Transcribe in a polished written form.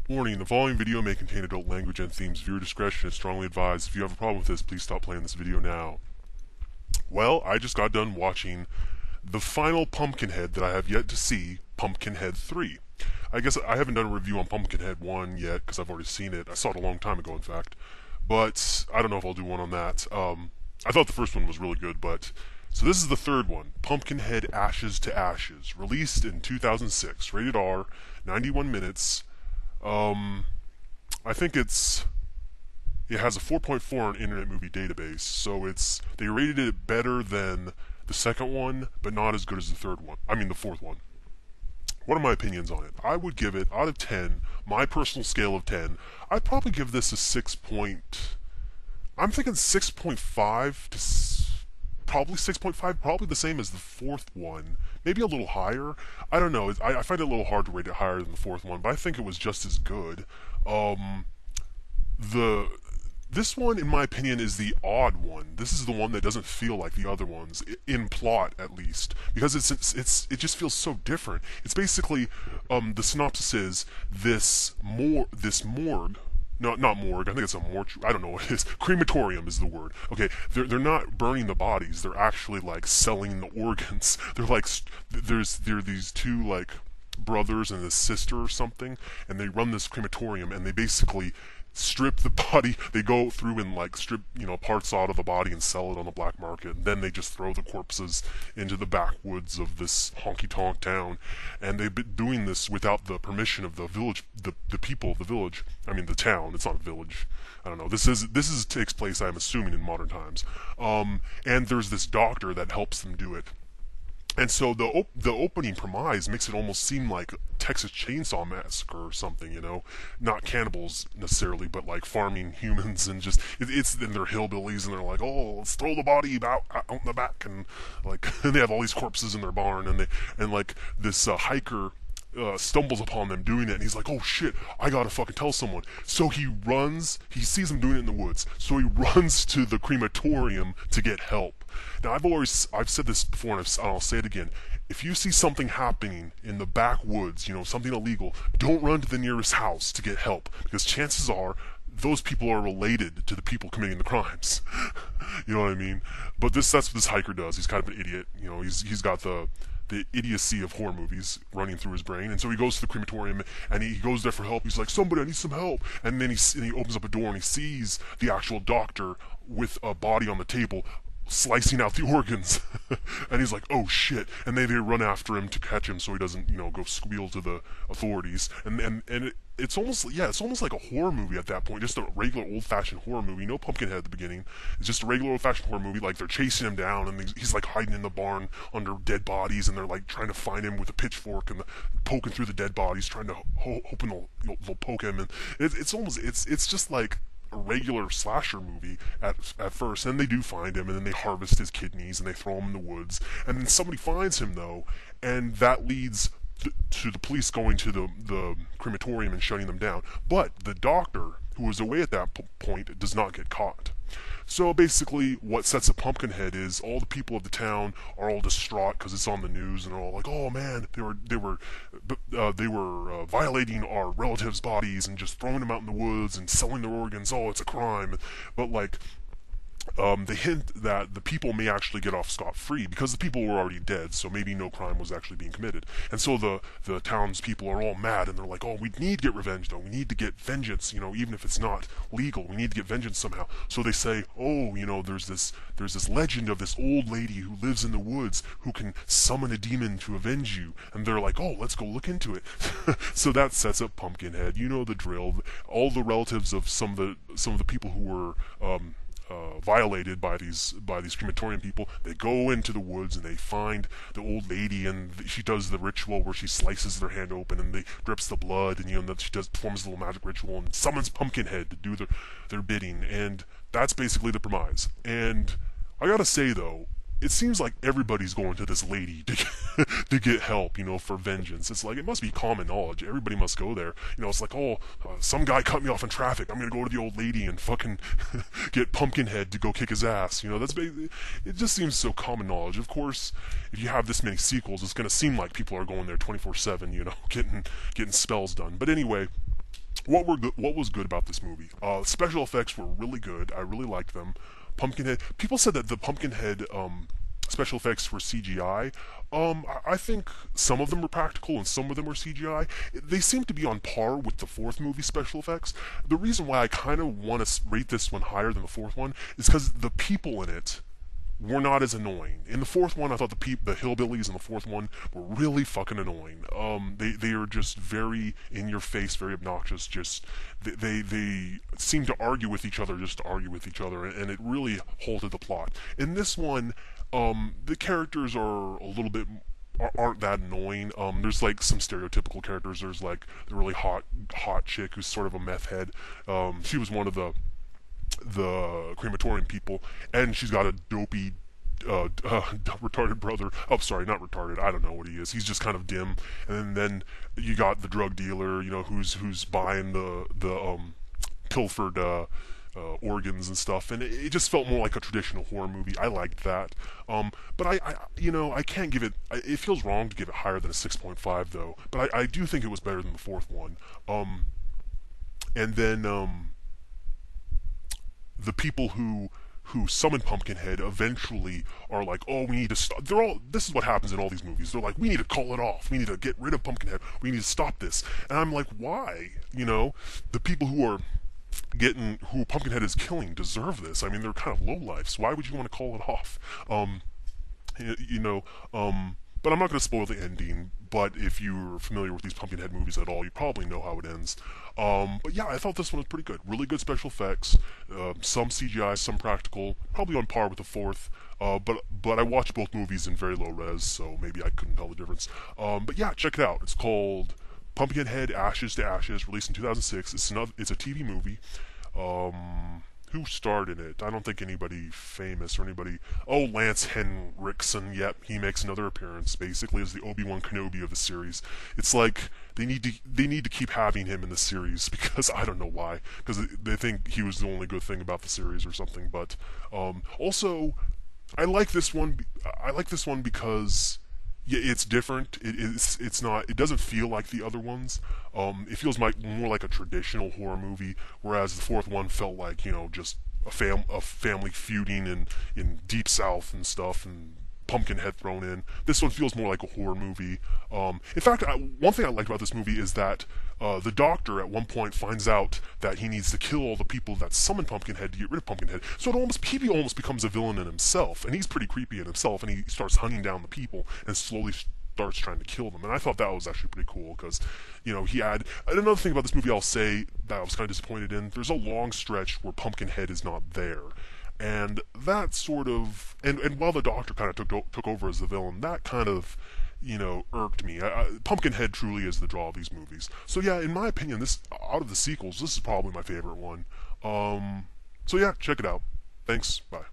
Warning, the following video may contain adult language and themes. Viewer discretion is strongly advised. If you have a problem with this, please stop playing this video now. Well, I just got done watching the final Pumpkinhead that I have yet to see, Pumpkinhead 3. I guess I haven't done a review on Pumpkinhead 1 yet, because I've already seen it. I saw it a long time ago, in fact. But I don't know if I'll do one on that. I thought the first one was really good, but... So this is the third one, Pumpkinhead Ashes to Ashes, released in 2006, rated R, 91 minutes. I think it has a 4.4 on Internet Movie Database, so they rated it better than the second one, but not as good as the third one. I mean the fourth one. What are my opinions on it? I would give it, out of 10, my personal scale of 10, I'd probably give this a 6 point... I'm thinking 6.5 to... Probably 6.5, probably the same as the fourth one. Maybe a little higher. I don't know. I find it a little hard to rate it higher than the fourth one, but I think it was just as good. This one, in my opinion, is the odd one. This is the one that doesn't feel like the other ones, in plot at least, because it just feels so different. It's basically the synopsis is this morgue. No, not morgue. I think it's a mortuary. I don't know what it is. Crematorium is the word. Okay, they're not burning the bodies. They're actually like selling the organs. They're like there are these two like brothers and a sister or something, and they run this crematorium, and they basically strip the body. They go through and like strip parts out of the body and sell it on the black market. And then they just throw the corpses into the backwoods of this honky-tonk town, and they've been doing this without the permission of the village, the people of the village. I mean the town. It's not a village. I don't know. This takes place, I'm assuming, in modern times. And there's this doctor that helps them do it. And so the opening premise makes it almost seem like Texas Chainsaw Massacre or something, not cannibals necessarily, but like farming humans, and just it's and they're hillbillies, and they're like, oh, let's throw the body out in the back, and like and they have all these corpses in their barn, and like this hiker stumbles upon them doing it, and he's like, oh shit, I gotta fucking tell someone. So he sees them doing it in the woods, so he runs to the crematorium to get help. Now I've said this before, and I'll say it again. If you see something happening in the backwoods, something illegal, don't run to the nearest house to get help, because chances are those people are related to the people committing the crimes. You know what I mean? But that's what this hiker does. He's kind of an idiot. He's got the idiocy of horror movies running through his brain, and so he goes to the crematorium, and he goes there for help. He's like, somebody, I need some help. And then he opens up a door, and he sees the actual doctor with a body on the table slicing out the organs. And he's like, oh shit. And they run after him to catch him so he doesn't go squeal to the authorities. And it's almost like a horror movie at that point, just a regular old-fashioned horror movie. No Pumpkinhead at the beginning. It's just a regular old-fashioned horror movie. Like, they're chasing him down, and he's like hiding in the barn under dead bodies, and they're like trying to find him with a pitchfork and poking through the dead bodies, trying to hoping they'll poke him. And it's just like a regular slasher movie at first, and they do find him, and then they harvest his kidneys and they throw him in the woods, and then somebody finds him though, and that leads to the police going to the crematorium and shutting them down. But the doctor, who was away at that point, does not get caught. So basically, what sets up Pumpkinhead is all the people of the town are all distraught because it's on the news, and they're all like, "Oh man, they were violating our relatives' bodies and just throwing them out in the woods and selling their organs. Oh, it's a crime." But like, they hint that the people may actually get off scot-free because the people were already dead, so maybe no crime was actually being committed. And so the townspeople are all mad, and they're like, oh, we need to get revenge, though. We need to get vengeance, even if it's not legal. We need to get vengeance somehow. So they say, oh, there's this legend of this old lady who lives in the woods who can summon a demon to avenge you. And they're like, oh, let's go look into it. So that sets up Pumpkinhead. You know the drill. All the relatives of some of the people who were violated by these crematorium people, they go into the woods and they find the old lady, and she does the ritual where she slices their hand open and they drips the blood, and she performs a little magic ritual and summons Pumpkinhead to do their bidding, and that's basically the premise. And I gotta say though, it seems like everybody's going to this lady to get help, for vengeance. It's like, it must be common knowledge. Everybody must go there. It's like, oh, some guy cut me off in traffic. I'm going to go to the old lady and fucking get Pumpkinhead to go kick his ass. It just seems so common knowledge. Of course, if you have this many sequels, it's going to seem like people are going there 24/7, getting spells done. But anyway, what was good about this movie? Special effects were really good. I really liked them. Pumpkinhead. People said that the Pumpkinhead special effects were CGI. I think some of them were practical and some of them were CGI. They seem to be on par with the fourth movie special effects. The reason why I kind of want to rate this one higher than the fourth one is because the people in it were not as annoying. In the fourth one, I thought the hillbillies in the fourth one were really fucking annoying. They are just very in your face, very obnoxious. Just they seem to argue with each other just to argue with each other, and it really halted the plot. In this one, the characters are a little bit aren't that annoying. There's like some stereotypical characters. There's like the really hot chick who's sort of a meth head. She was one of the crematorium people, and she's got a dopey retarded brother. Oh, sorry, not retarded. I don't know what he is. He's just kind of dim. And then you got the drug dealer, who's buying the pilfered organs and stuff. And it just felt more like a traditional horror movie. I liked that. But I can't give it. It feels wrong to give it higher than a 6.5 though. But I do think it was better than the fourth one. And then the people who summon Pumpkinhead eventually are like, oh, we need to stop. This is what happens in all these movies. They're like, we need to call it off. We need to get rid of Pumpkinhead. We need to stop this. And I'm like, why? The people who Pumpkinhead is killing deserve this. I mean, they're kind of lowlifes. Why would you want to call it off? you know, but I'm not going to spoil the ending. But if you're familiar with these Pumpkinhead movies at all, you probably know how it ends. But yeah, I thought this one was pretty good. Really good special effects, some CGI, some practical, probably on par with the fourth. But I watched both movies in very low res, so maybe I couldn't tell the difference. But yeah, check it out. It's called Pumpkinhead: Ashes to Ashes, released in 2006. It's a TV movie. Who starred in it? I don't think anybody famous or anybody. Oh, Lance Henriksen. Yep, he makes another appearance. Basically, as the Obi-Wan Kenobi of the series. It's like they need to keep having him in the series because I don't know why. Because they think he was the only good thing about the series or something. But also, I like this one. I like this one because. Yeah, it's different. It's not. It doesn't feel like the other ones. It feels more like a traditional horror movie, whereas the fourth one felt like just a family feuding in Deep South and stuff, and Pumpkinhead thrown in. This one feels more like a horror movie. In fact, one thing I liked about this movie is that the doctor at one point finds out that he needs to kill all the people that summon Pumpkinhead to get rid of Pumpkinhead. So he almost becomes a villain in himself, and he's pretty creepy in himself. And he starts hunting down the people and slowly starts trying to kill them. And I thought that was actually pretty cool because, he had. And another thing about this movie I'll say that I was kind of disappointed in. There's a long stretch where Pumpkinhead is not there. And that sort of, and while the Doctor kind of took over as the villain, that kind of, irked me. Pumpkinhead truly is the draw of these movies. So yeah, in my opinion, this out of the sequels, this is probably my favorite one. So yeah, check it out. Thanks. Bye.